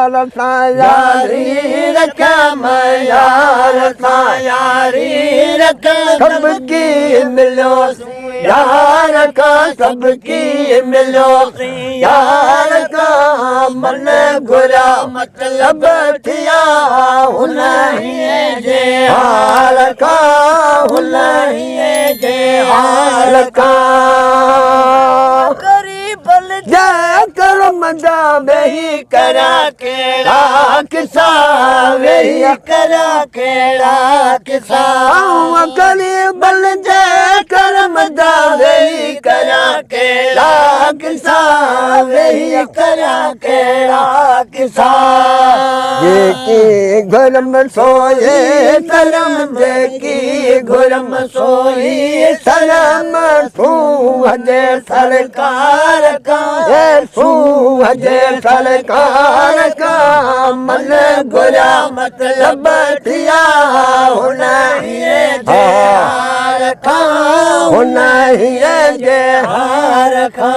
यार सां यारी रखम यार सां यारी रखम सबकी मिलो यार का सबकी मिलो यार का मन घुरा मतलब थिया हुनहीअ जे हाल का हुनहीअ जे हाल का जय करम जा वेही करा केड़ा किसा वेही करा केड़ा किसा गरीबन जय करम जा वेही करा केड़ा किसा वेही करा केड़ा किसा जेकी घर में सोए सलम जेकी घर में सोई सलम तू हजे सरकार का सूहजे सरकार का मन घुरा मतलब थिया हुनहीअ जे हार का हुनहीअ जे हार का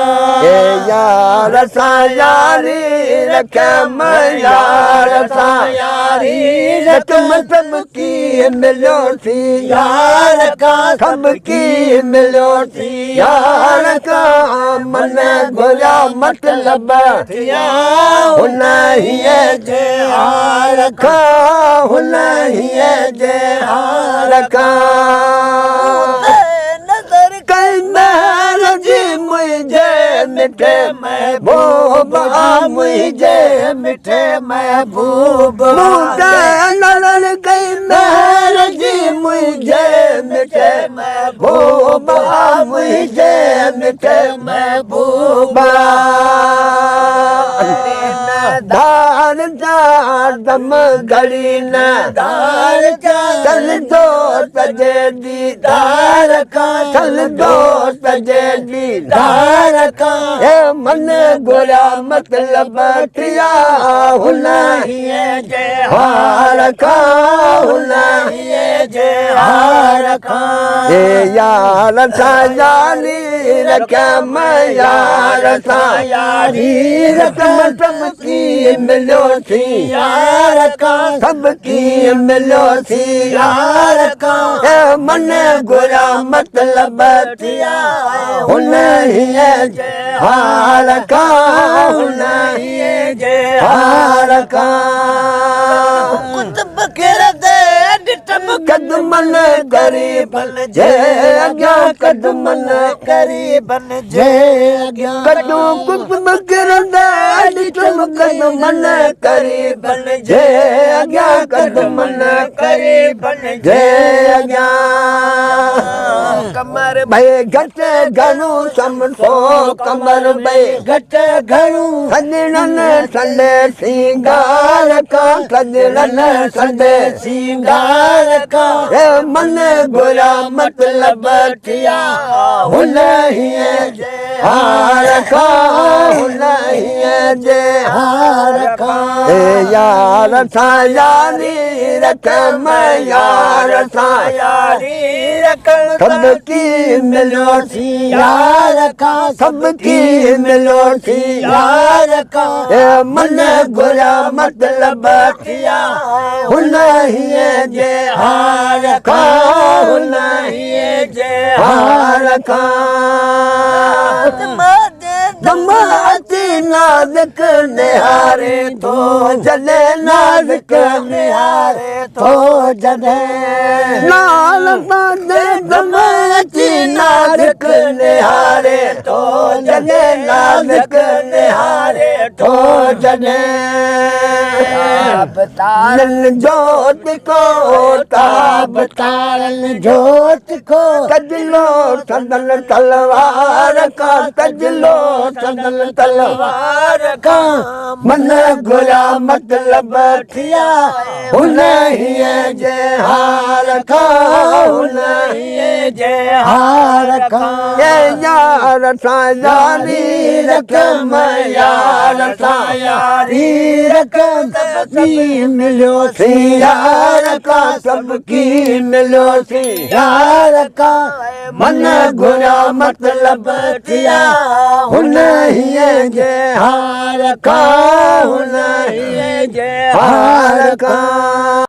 यार सां यारी रखम यार सां यारी रखम सबकी मिलो थी यार का सबकी मिलो थी यार का मन घुरा मतलब थिया हुनहीअ जे हाल का हुनहीअ जे हाल का नज़र कई महर जी मुंहिंजे मिठे महबूब मुंहिंजे मिठे महबूब नज़र कई महर जी मुंहिंजे मिठे महबूब मुंहिंजे मिठे महबूब दार जा दम घड़ी न दार जा चल दो सजे दीदार का चल दो सजे दीदार का ए मन घुरा मतलब थिया हुनहीअ जे हाल का हुनहीअ जे हाल का ए यार सां यारी रखम यार सां यारी रखम सबकी मिलो थी यार का सबकी मिलो थी यार का मन घुरा मतलब थिया हुनहीअ जे हाल का हुनहीअ जे हाल का कुतुब किरदे कदमन गरीबन जे अॻियां कदमन गरीबन जे अॻियां कदू कुतुब किरदे कदमन गरीबन जे अॻियां कदमन गरीबन जे अॻियां कमर भई घटि घणो समझो कमर भई घटि घणो सजणनि संदे सिंगार का सजणनि संदे सिंगार का मन घुरा मतलब थिया हुनहीअ जे हाल का हुनहीअ जे हाल का यार सां यारी रखम यार सां यारी रखम सबकी मिलो थी यार का सबकी मिलो थी यार का मन घुरा मतलब थिया हुनहीअ जे हाल का हुनहीअ जे हाल का दमाती नाज़ुक निहारे थो जॾहिं नाज़ुक निहारे थो जॾहिं नाल पादे दमाती नाज़ुक निहारे थो जॾहिं नाज़ुक निहारे थो जॾहिं तारन जोत को ताब तारन जोत को तजलो संदन तलवार का तजलो संदन तलवार का मन घुरा मतलब थिया हुनहीअ जे हाल का हुनहीअ जे हाल का यार सां यारी रखम यार सां यारी रखम सबकी मिलो थी यार का सबकी मिलो थी यार का मन घुरा मतलब थिया हुनहीअ जे हाल का हुनहीअ हार का